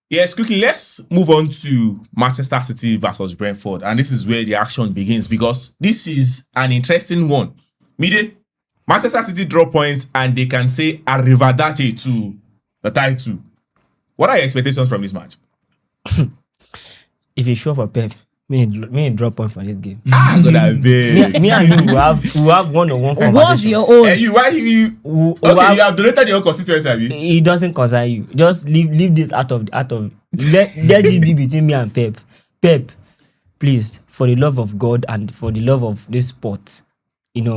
Yes, quickly, let's move on to Manchester City versus Brentford. And this is where the action begins because this is an interesting one. Mide, Manchester City draw points and they can say arrivederci to the title. What are your expectations from this match? If it's sure for Pep, me drop point for this game. God, I beg. Me and you will have one-on-one conversation. What's your own? You have donated your constituency, have you? It doesn't concern you. Just leave this out of let it be between me and Pep. Pep, please, for the love of God and for the love of this sport,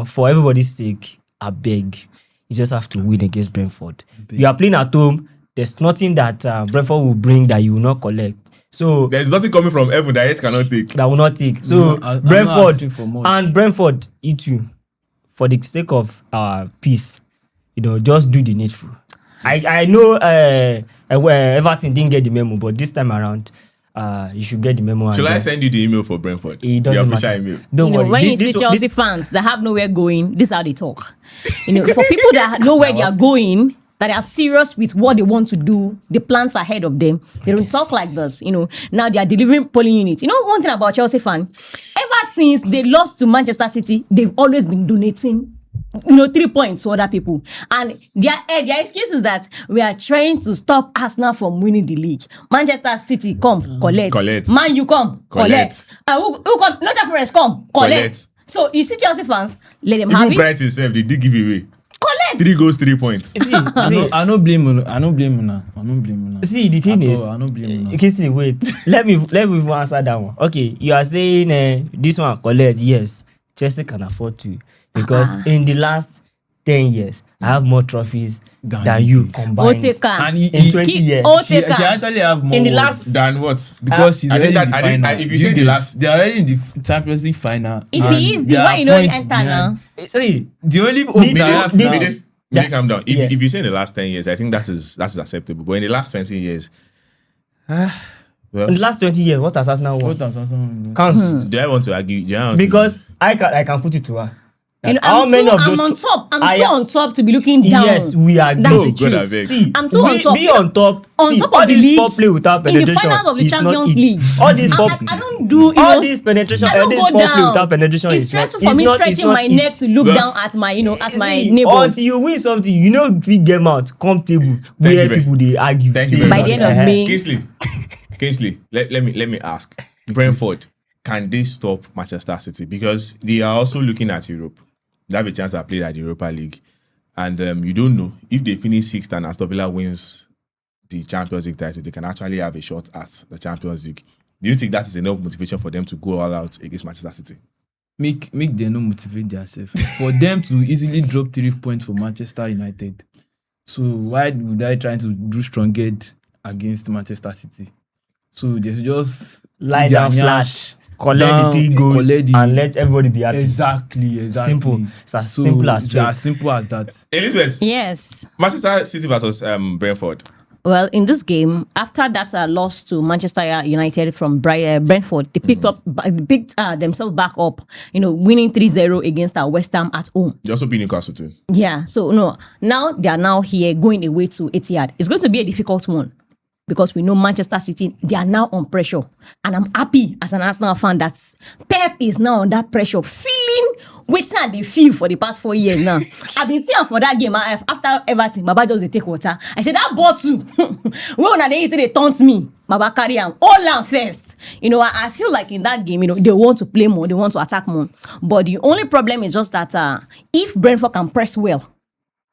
for everybody's sake, I beg. You just have to win against Brentford. You are playing at home. There's nothing that Brentford will bring that you will not collect. So there's nothing coming from heaven that it cannot take. That will not take. So Brentford eat you for the sake of peace. Just do the needful. I know Everton didn't get the memo, but this time around, you should get the memo. Shall I send you the email for Brentford? It doesn't the official matter. email. Don't worry. When you see Chelsea fans that have nowhere going, this is how they talk. For people that know where they are going, that are serious with what they want to do, the plans ahead of them, they don't talk like this. Now they are delivering polling units. One thing about Chelsea fan, ever since they lost to Manchester City, they've always been donating 3 points to other people. And their excuse is that we are trying to stop Arsenal from winning the league. Manchester City, come, collect. Man, you come, collect. Who come? Nottingham Forest, come, collect. So you see Chelsea fans, let them have it. Brighton himself, they did give away. Collect. 3 goals, 3 points. See, I don't blame you. See, the thing is, I don't blame you. Okay, wait. let me answer that one. Okay, you are saying this one collect. Yes, Chelsea can afford to because in the last 10 years, I have more trophies than you combined. And in 20 years, she actually have more in the last than what? Because she's already in the final. If you say the last, they're already in the Champions League final. If he is, why you don't enter now? See, the only hope I have now. Make calm down. If you say in the last 10 years, I think that is acceptable. But in the last 20 years, in the last 20 years, what has Arsenal won? Count. Do I want to argue? Because I can put it to her. I'm on top. I'm too on top to be looking down. Yes, we are. That's the truth. See, I'm too on top. Be on top. On top all of the this league. foreplay without In the penetration finals of the is Champions not League. it. All this I don't do. All this penetration. I don't This go foreplay down. without penetration It's is stressful not. for me stretching my neck to look down at my, at my neighbors. Until you win something, if we get out comfortable where people they argue. Thank you By the end of May. Kingsley, let me ask. Brentford, can they stop Manchester City? Because they are also looking at Europe. They have a chance to play at the Europa League. And you don't know. If they finish 6th and Aston Villa wins the Champions League title, they can actually have a shot at the Champions League. Do you think that is enough motivation for them to go all out against Manchester City? Make them not motivate themselves. For them to easily drop 3 points for Manchester United. So why would I try to do strong head against Manchester City? So they should just lie down flat. Collect the 3 goals and let everybody be happy. Exactly. Simple. It's as simple as that. Elizabeth. Yes. Manchester City versus Brentford. Well, in this game, after that loss to Manchester United from Brentford, they picked themselves back up, winning 3-0 against West Ham at home. They also beat Newcastle too. Yeah, so now they are now here going away to Etihad. It's going to be a difficult one. Because we know Manchester City, they are now on pressure. And I'm happy as an Arsenal fan that Pep is now under pressure, feeling what they feel for the past 4 years now. I've been seeing for that game after Everton, Baba just they take water. I said, that bottle, when they taunt me, Baba carry on, all and first. I feel like in that game, they want to play more, they want to attack more. But the only problem is just that if Brentford can press well,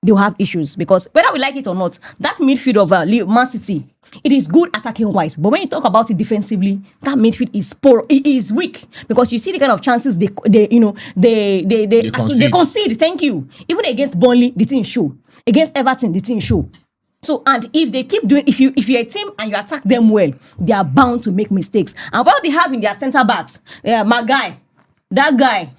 they'll have issues because whether we like it or not, that midfield of Man City, it is good attacking wise, but when you talk about it defensively, that midfield is poor. It is weak because you see the kind of chances they concede. Thank you. Even against Burnley, the team show. Against Everton, the team show. So, and if they keep doing, if you're a team and you attack them well, they are bound to make mistakes. And what they have in their centre backs, my guy. That guy,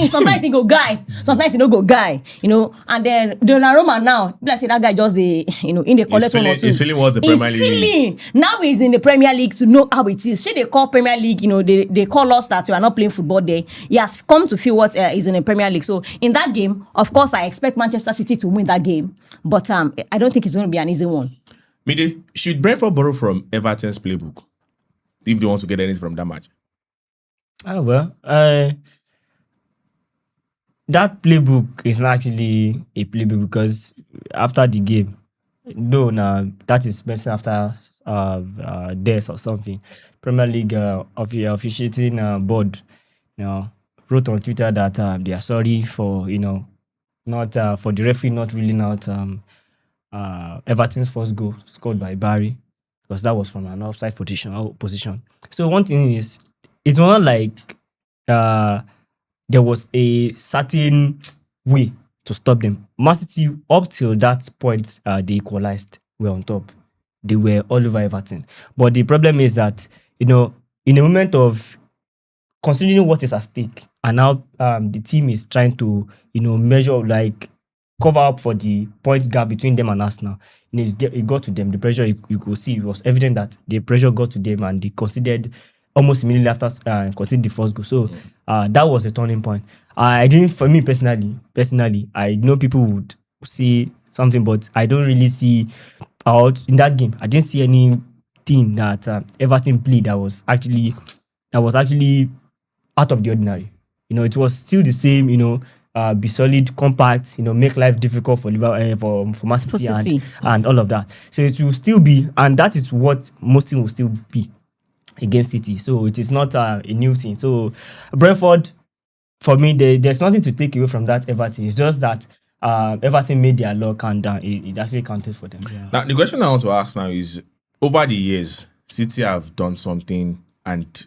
sometimes he go guy, sometimes he don't go guy, and then Donnarumma now, like say that guy just in the collect one or two. He's feeling what the Premier League is. Now he's in the Premier League to know how it is. Should they call Premier League, they call us that we are not playing football there. He has come to feel what is in the Premier League. So in that game, of course, I expect Manchester City to win that game, but I don't think it's going to be an easy one. Mide, should Brentford borrow from Everton's playbook if they want to get anything from that match? That playbook is not actually a playbook because after the game, though now that is messing after death or something. Premier League officiating board, wrote on Twitter that they are sorry for not for the referee not ruling out Everton's first goal scored by Barry because that was from an offside position. So one thing is, it's not like there was a certain way to stop them. Man City, up till that point, they equalized, were on top. They were all over Everton. But the problem is that, in a moment of considering what is at stake, and now the team is trying to, measure, like, cover up for the point gap between them and Arsenal. It got to them. The pressure, you could see, it was evident that the pressure got to them and they considered almost immediately after conceding the first goal. So that was a turning point. I didn't, for me personally, I know people would see something, but I don't really see out in that game. I didn't see anything that Everton played that was actually out of the ordinary. It was still the same. Be solid, compact. Make life difficult for Liverpool, for Man City and all of that. So it will still be, and that is what most teams will still be against City. So it is not a new thing. So Brentford, for me, there's nothing to take away from that Everton. It's just that Everton made their luck and it actually counted for them. Yeah. Now, the question I want to ask now is, over the years, City have done something, and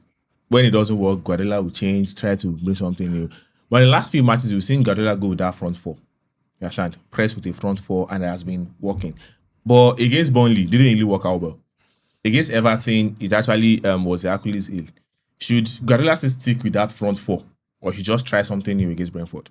when it doesn't work, Guardiola will change, try to bring something new. But in the last few matches, we've seen Guardiola go with that front four. You understand? Press with a front four, and it has been working. But against Burnley, didn't really work out well. Against Everton, it actually was Achilles heel. Should Guardiola stick with that front four, or should he just try something new against Brentford?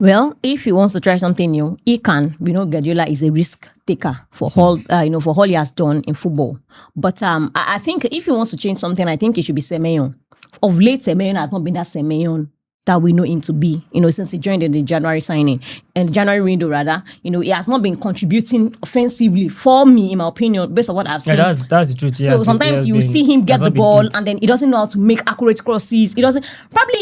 Well, if he wants to try something new, he can. Guardiola is a risk taker for all he has done in football. But I think if he wants to change something, I think it should be Semenyo. Of late, Semenyo has not been that Semenyo that we know him to be, since he joined in the January signing and January window rather. He has not been contributing offensively for me, in my opinion, based on what I've seen. Yeah, that's the truth. So sometimes you see him get the ball and then he doesn't know how to make accurate crosses.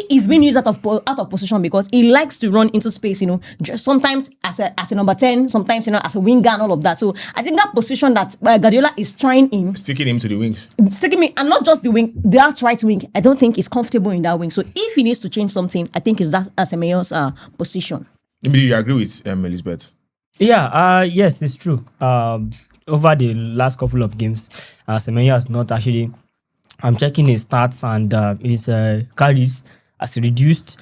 He's been used out of position because he likes to run into space, just sometimes as a number 10, sometimes as a winger and all of that. So I think that position that Guardiola is trying in, sticking him to the wings. Sticking me, and not just the wing, that right wing, I don't think he's comfortable in that wing. So if he needs to change something, I think it's that Semenyo's position. Maybe you agree with Elizabeth? Yeah, yes, it's true. Over the last couple of games, Semenyo has not actually. I'm checking his stats and his carries has reduced.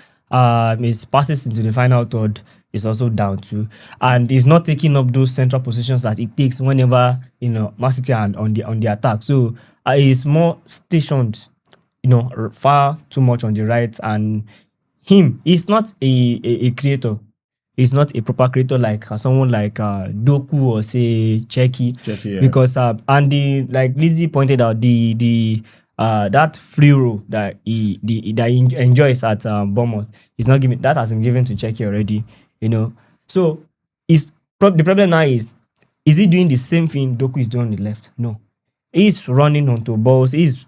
His passes into the final third is also down too, and he's not taking up those central positions that it takes whenever Man City are on the attack. So he's more stationed, far too much on the right, and he's not a creator. He's not a proper creator like someone like Doku or say Cheki, yeah. Because and like Lizzie pointed out, the that free roll that he enjoys at Bournemouth is not given. That has been given to Cheki already. So the problem now is he doing the same thing Doku is doing on the left? No, he's running onto balls. He's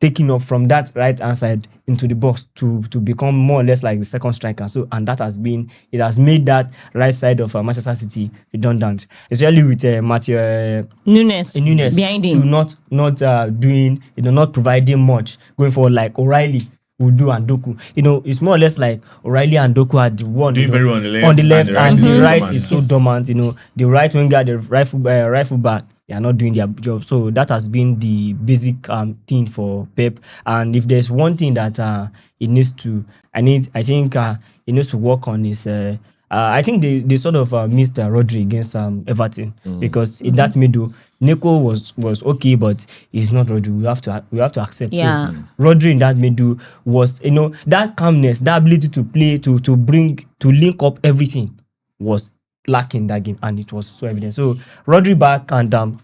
taking off from that right hand side into the box to become more or less like the second striker. So, and that has made that right side of Manchester City redundant, especially with Matthew Nunes behind him, to not providing much going forward like O'Reilly would do and Doku. It's more or less like O'Reilly and Doku are the one doing very well on the left, and the right dormant. is so dormant. The right winger, the right full back, they are not doing their job. So that has been the basic thing for Pep. And if there's one thing that he needs to work on is I think they sort of missed Rodri against Everton because in that middle, Nico was okay, but he's not Rodri. We have to accept. Yeah. So Rodri in that middle was that calmness, that ability to play, to link up everything was lacking that game, and it was so evident. So Rodri back and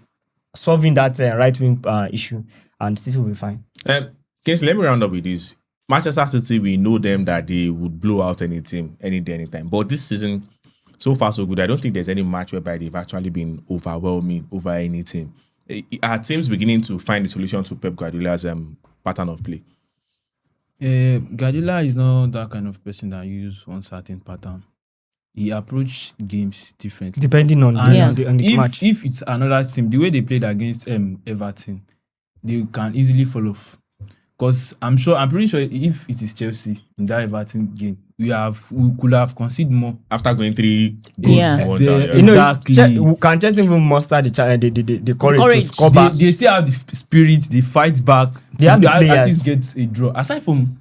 solving that right wing issue, and City will be fine. Kingsley, let me round up with this. Manchester City, we know them that they would blow out any team, any day, anytime. But this season, So far, so good. I don't think there's any match whereby they've actually been overwhelming over any team. Are teams beginning to find the solution to Pep Guardiola's pattern of play? Guardiola is not that kind of person that use one certain pattern. He approach games differently. Depending on And on the match. if it's another team, the way they played against Everton, they can easily fall off. Because I'm pretty sure if it is Chelsea in that Everton game, we could have conceded more. After going 3 goals Yeah. to 1 They- down, yeah. You know, Exactly. can Chelsea even muster the courage to Courage. score back? They still have the spirit, they fight back. They have the at players. least get a draw. Aside from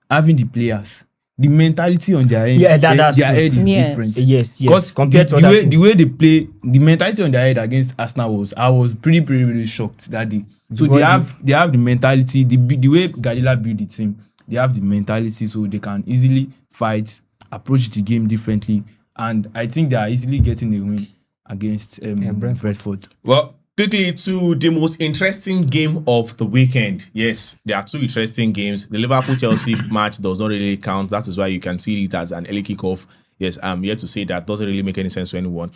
having the players, the mentality on their end, Yeah, that's their true. head is Yes. different. Yes, Because compared to the other way teams. the way they play, the mentality on their head against Arsenal I was pretty shocked that day. So What they have the mentality, the way Guardiola built the team, they have the mentality, so they can easily fight, approach the game differently, and I think they are easily getting a win against Brentford. Well, quickly to the most interesting game of the weekend. Yes, there are 2 interesting games. The Liverpool-Chelsea match does not really count. That is why you can see it as an early kickoff. Yes, I'm here to say that doesn't really make any sense to anyone.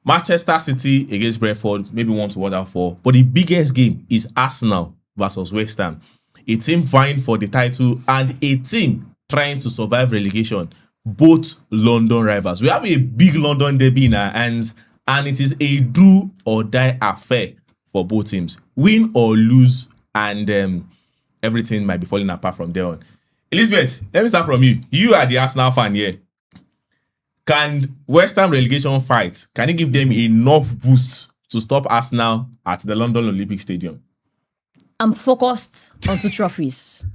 Manchester City against Brentford, maybe one to watch out for. But the biggest game is Arsenal versus West Ham. A team vying for the title and a team trying to survive relegation. Both London rivals. We have a big London derby in our hands, and it is a do or die affair for both teams. Win or lose, and everything might be falling apart from there on. Elizabeth, let me start from you. You are the Arsenal fan here. Can West Ham relegation fight, can it give them enough boost to stop Arsenal at the London Olympic Stadium? I'm focused on 2 trophies.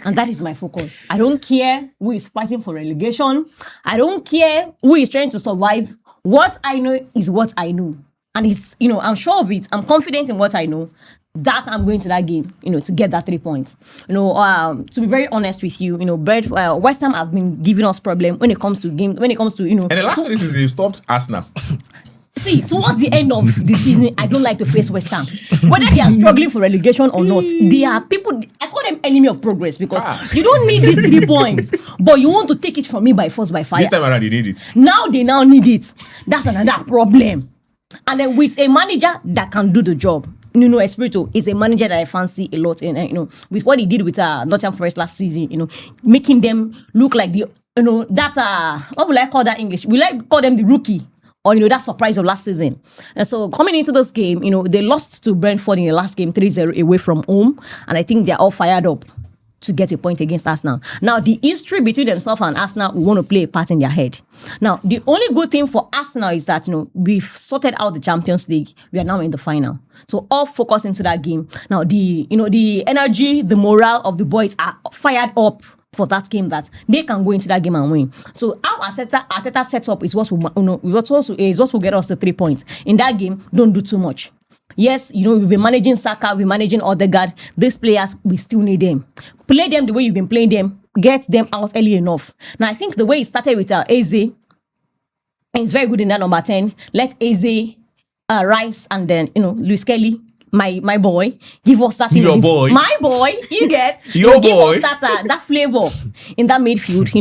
And that is my focus. I don't care who is fighting for relegation. I don't care who is trying to survive. What I know is what I know. And it's, I'm sure of it. I'm confident in what I know. That I'm going to that game, to get that 3 points. To be very honest with you, West Ham have been giving us problem when it comes to games, when it comes to, And the last 3 seasons, they've stopped Arsenal. See, towards the end of the season, I don't like to face West Ham. Whether they are struggling for relegation or not, they are people, I call them enemy of progress because you don't need these 3 points, but you want to take it from me by force, by fire. This time around, they need it. Now they need it. That's another problem. And then with a manager that can do the job, Espirito is a manager that I fancy a lot. And with what he did with Nottingham Forest last season, making them look like the, what will I call that English? We call them the rookie. Or, that surprise of last season. And so coming into this game, they lost to Brentford in the last game 3-0 away from home. And I think they're all fired up to get a point against Arsenal. Now, the history between themselves and Arsenal will want to play a part in their head. Now, the only good thing for Arsenal is that, we've sorted out the Champions League. We are now in the final. So all focus into that game. Now, the energy, the morale of the boys are fired up for that game, that they can go into that game and win. So how Arteta sets up is what will get us the 3 points. In that game, don't do too much. Yes, we've been managing Saka, we're managing Odegaard. These players, we still need them. Play them the way you've been playing them. Get them out early enough. Now, I think the way it started with Eze, it's very good in that number 10. Let Eze, Rice, and then, Luis Kelly, my boy, give us that. Your boy. My boy, you get. Your give boy. us that flavor in that midfield,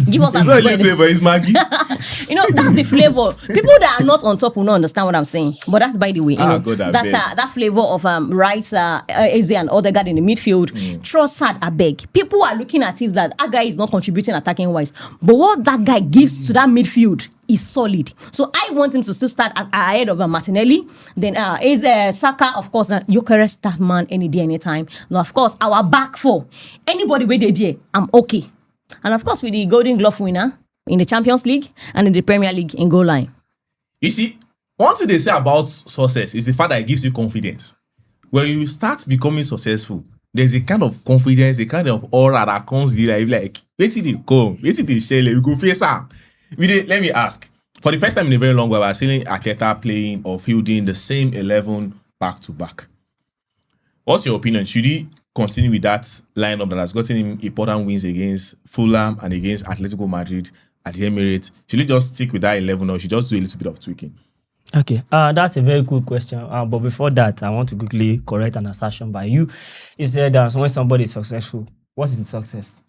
Give us It's that not really flavor, it's Maggie. that's the flavor. People that are not on top will not understand what I'm saying. But that's by the way. God, I beg. That flavor of Rice, Eze, and Odegaard in the midfield. Trossard, I beg. People are looking at it that guy is not contributing attacking wise. But what that guy gives to that midfield is solid. So I want him to still start ahead of Martinelli. Then is Saka, of course, Gyökeres start man any day, anytime. Now, of course, our back four. Anybody with the day, I'm okay. And of course, with the Golden Glove winner in the Champions League and in the Premier League in goal line. You see, one thing they say about success is the fact that it gives you confidence. When you start becoming successful, there's a kind of confidence, a kind of aura that comes with it. Like, wait till they come, wait till they share, we go face out. Let me ask. For the first time in a very long while, we're seeing Arteta playing or fielding the same 11 back to back. What's your opinion? Should he continue with that lineup that has gotten him important wins against Fulham and against Atletico Madrid at the Emirates? Should he just stick with that 11 or should he just do a little bit of tweaking? Okay, that's a very good question. But before that, I want to quickly correct an assertion by you. You said that when somebody is successful, what is the success?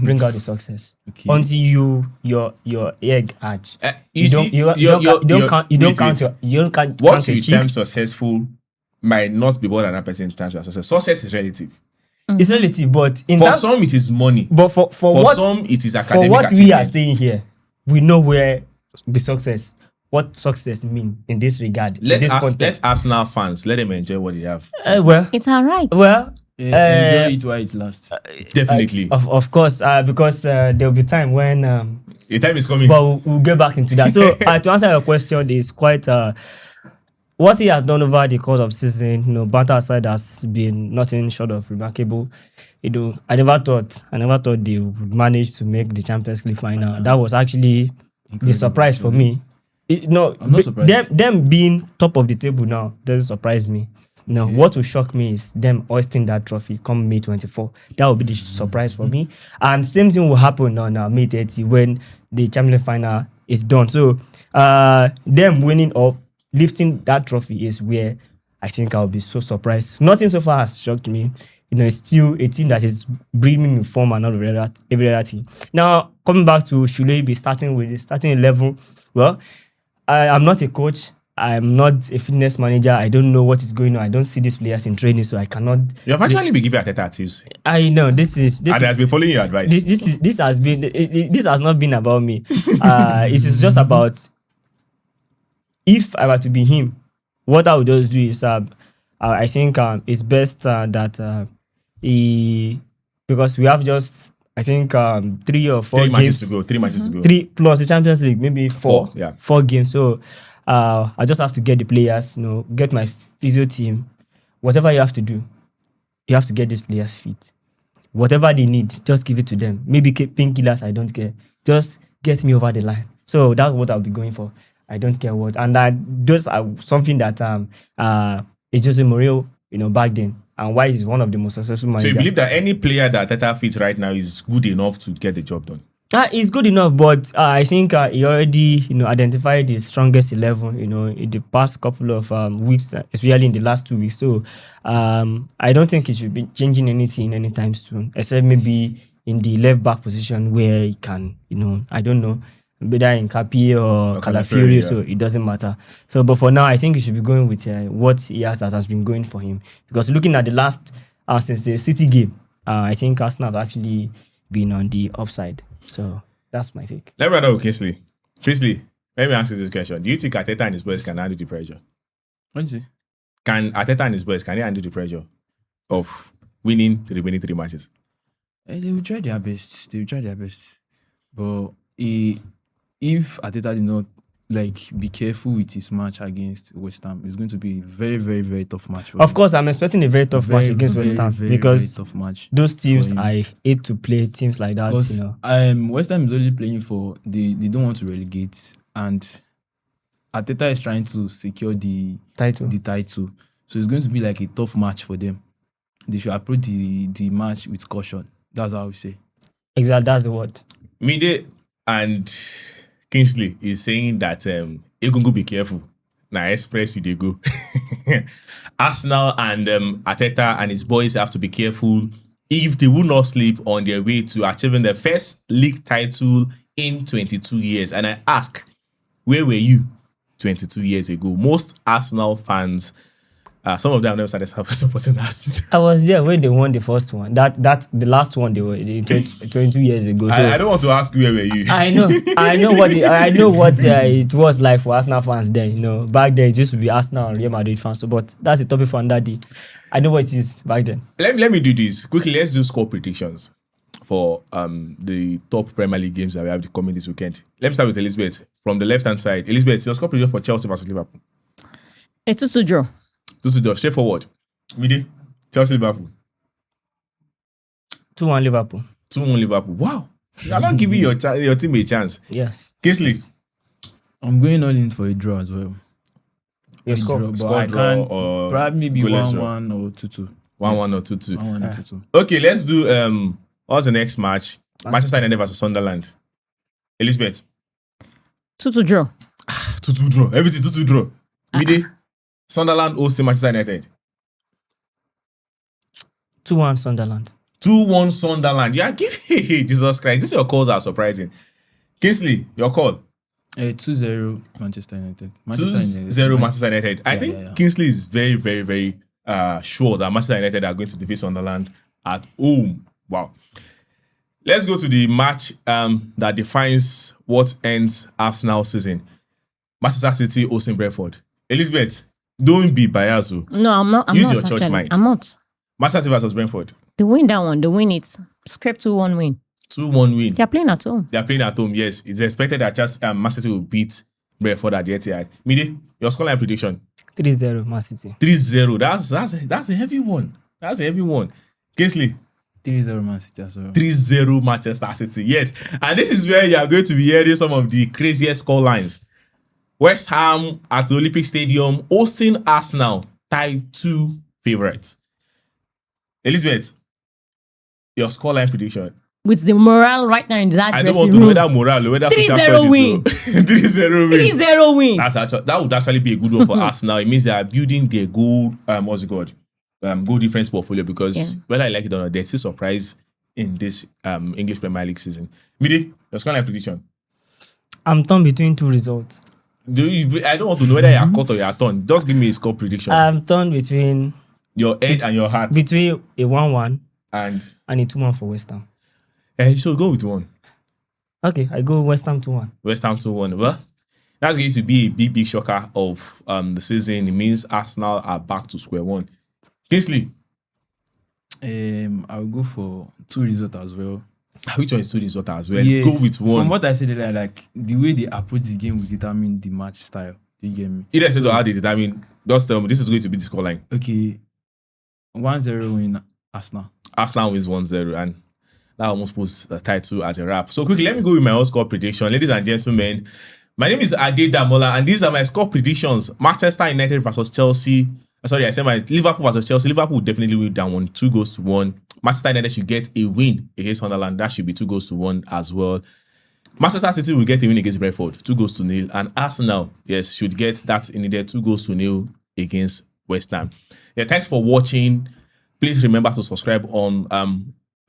Bring out the success. Okay. Until your egg hatch. You see, you you're- don't count you don't wait, count wait. your you don't count What count your you term chicks. successful might not be more than that person terms as success. Success is relative. It's relative, but in For terms, some, it is money. but for For what some, it is for academic what we are achievement. saying here, we know where the success, what success mean in this regard, in Let this us let context. Arsenal fans let them enjoy what they have. Well, It's all right. Enjoy it while it lasts. Definitely, of course, because there'll be time when the time is coming. but we'll get back into that. So to answer your question, is quite what he has done over the course of season. Banter aside, has been nothing short of remarkable. I never thought they would manage to make the Champions League final. That was actually the surprise for me. I'm not surprised. Them being top of the table now doesn't surprise me. No, what will shock me is them hoisting that trophy come May 24. That will be the surprise for me. And same thing will happen on May 30 when the Champions League final is done. So them winning or lifting that trophy is where I think I'll be so surprised. Nothing so far has shocked me. It's still a team that is bringing in form and not every other thing. Now, coming back to should they be starting with the starting 11? Well, I'm not a coach. I'm not a fitness manager. I don't know what is going on. I don't see these players in training, so I cannot. You have actually been giving Arteta tips, I know this and he has been following your advice. this has not been about me. It is just about if I were to be him, what I would just do is I think it's best that he, because we have just I think 3 or 4 3 games matches to go. 3 matches to go. 3 plus the Champions League, maybe 4. 4, yeah. 4 games. So I just have to get the players, get my physio team. Whatever you have to do, you have to get these players fit. Whatever they need, just give it to them. Maybe painkillers, I don't care. Just get me over the line. So that's what I'll be going for. I don't care what. And those are something that it's Jose Mourinho, back then, and why he's one of the most successful managers. So you believe that any player that Arteta fits right now is good enough to get the job done? It's good enough, but I think he already, identified the strongest 11, in the past couple of weeks, especially in the last 2 weeks. So I don't think he should be changing anything anytime soon, except maybe in the left back position where he can, I don't know, whether in Kapi or Calafiori, yeah. so it doesn't matter. So, but for now, I think he should be going with what he has been going for him. Because looking at the last, since the City game, I think Arsenal have actually been on the upside. So that's my take. Let me know, Kingsley. Kingsley, let me ask you this question. Do you think Arteta and his boys can handle the pressure? What is it? Can Arteta and his boys, can they handle the pressure of winning the remaining 3 matches? They will try their best. But if Arteta did not be careful with his match against West Ham, it's going to be a very, very, very tough match for Of him. course, I'm expecting a very tough match against West Ham because very tough match those teams, for him. I hate to play teams like that. Because West Ham is only playing for they don't want to relegate, and Arteta is trying to secure the Title. So it's going to be like a tough match for them. They should approach the match with caution. That's how we say. Exactly, that's the word. Mide and Kingsley is saying that Egungun be careful. Now express they go. Arsenal and Arteta and his boys have to be careful if they will not sleep on their way to achieving their first league title in 22 years. And I ask, where were you 22 years ago? Most Arsenal fans, some of them never started supporting us. I was there when they won the first one. That the last one they were 22 years ago. So I don't want to ask where were you. I know what it was like for Arsenal fans then. Back then it used to be Arsenal and Real Madrid fans. So, but that's a topic for another day. I know what it is back then. Let me do this quickly. Let's do score predictions for the top Premier League games that we have coming this weekend. Let me start with Elizabeth from the left hand side. Elizabeth, your score prediction for Chelsea versus Liverpool. A 2-2 draw. 2-2 draw, straightforward. Midi, Chelsea Liverpool. 2-1 Liverpool. 2-1 Liverpool. Wow, you are not giving your team a chance. Yes. Kingsley, I'm going all in for a draw as well. Your A score. draw, but Score I draw can't. or Probably maybe goalless draw? 1-1 or 2-2. 1-1 or 2-2. 1-1 or 2-2. Okay, let's do what's the next match? Manchester United versus Sunderland. Elizabeth, 2-2 draw. 2-2 draw. Everything 2-2 draw. Midi, Sunderland hosting Manchester United. 2-1 Sunderland. 2-1 Sunderland. You are giving Jesus Christ. These your calls are surprising. Kingsley, your call. 2-0 Manchester United. 2-0 Manchester United. I think yeah. Kingsley is very, very, very sure that Manchester United are going to defeat Sunderland at home. Wow. Let's go to the match that defines what ends Arsenal season. Manchester City hosting Brentford. Elizabeth, don't be biased. No, I'm not. Use your church mind. I'm not. Manchester City versus Brentford. They win that one. They win it. Script 2-1 win. 2-1 win. They're playing at home. They're playing at home, yes. It's expected that Manchester City will beat Brentford at the Etihad. Mide, your scoreline prediction? 3-0 Man City. 3-0. That's a heavy one. That's a heavy one. Kingsley? 3-0 Man City as well. 3-0 Manchester City. Yes. And this is where you are going to be hearing some of the craziest score lines. West Ham at the Olympic Stadium hosting Arsenal, tied 2 favorites. Elizabeth, your scoreline prediction? With the morale right now in that I don't dressing want to know room. whether morale or whether social 3-0 prejudice. win. 3-0 win. 3-0 win. That would actually be a good one for Arsenal. It means they are building their goal, what's it called? Goal difference portfolio, because whether I like it or not, there's still surprise in this English Premier League season. Midi, your scoreline prediction? I'm torn between 2 results. I don't want to know whether you're caught or you're torn. Just give me a score prediction. I'm torn between Your head and your heart. between a 1-1 And a 2-1 for West Ham. so go with one. Okay, I go West Ham 2-1. West Ham 2-1. Well, that's going to be a big shocker of the season. It means Arsenal are back to square one. Kingsley? I'll go for 2 results as well. Which one is 2 results as well? Yes. Go with one. From what I said earlier, like the way they approach the game will determine the match style. Do you get me? Irrespective of how they determine, just tell me this is going to be the scoreline. Okay. 1-0 win Arsenal. Arsenal wins 1-0, and that almost puts the title as a wrap. So quickly, let me go with my own score prediction. Ladies and gentlemen, my name is Ade Damola, and these are my score predictions. Manchester United versus Chelsea. Sorry, I said my Liverpool versus Chelsea. Liverpool will definitely win that one, 2-1. Manchester United should get a win against Sunderland. That should be 2-1 as well. Manchester City will get a win against Brentford, 2-0. And Arsenal, yes, should get that needed 2-0 against West Ham. Yeah, thanks for watching. Please remember to subscribe on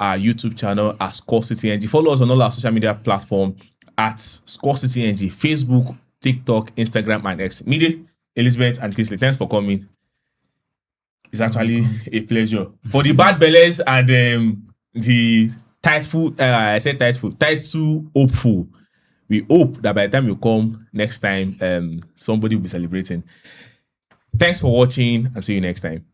our YouTube channel at Score City NG. Follow us on all our social media platforms at Score City NG, Facebook, TikTok, Instagram, and X. Mide, Elizabeth, and Kingsley, thanks for coming. It's actually a pleasure. For the bad bellers and the title hopeful, we hope that by the time you come next time, somebody will be celebrating. Thanks for watching, and see you next time.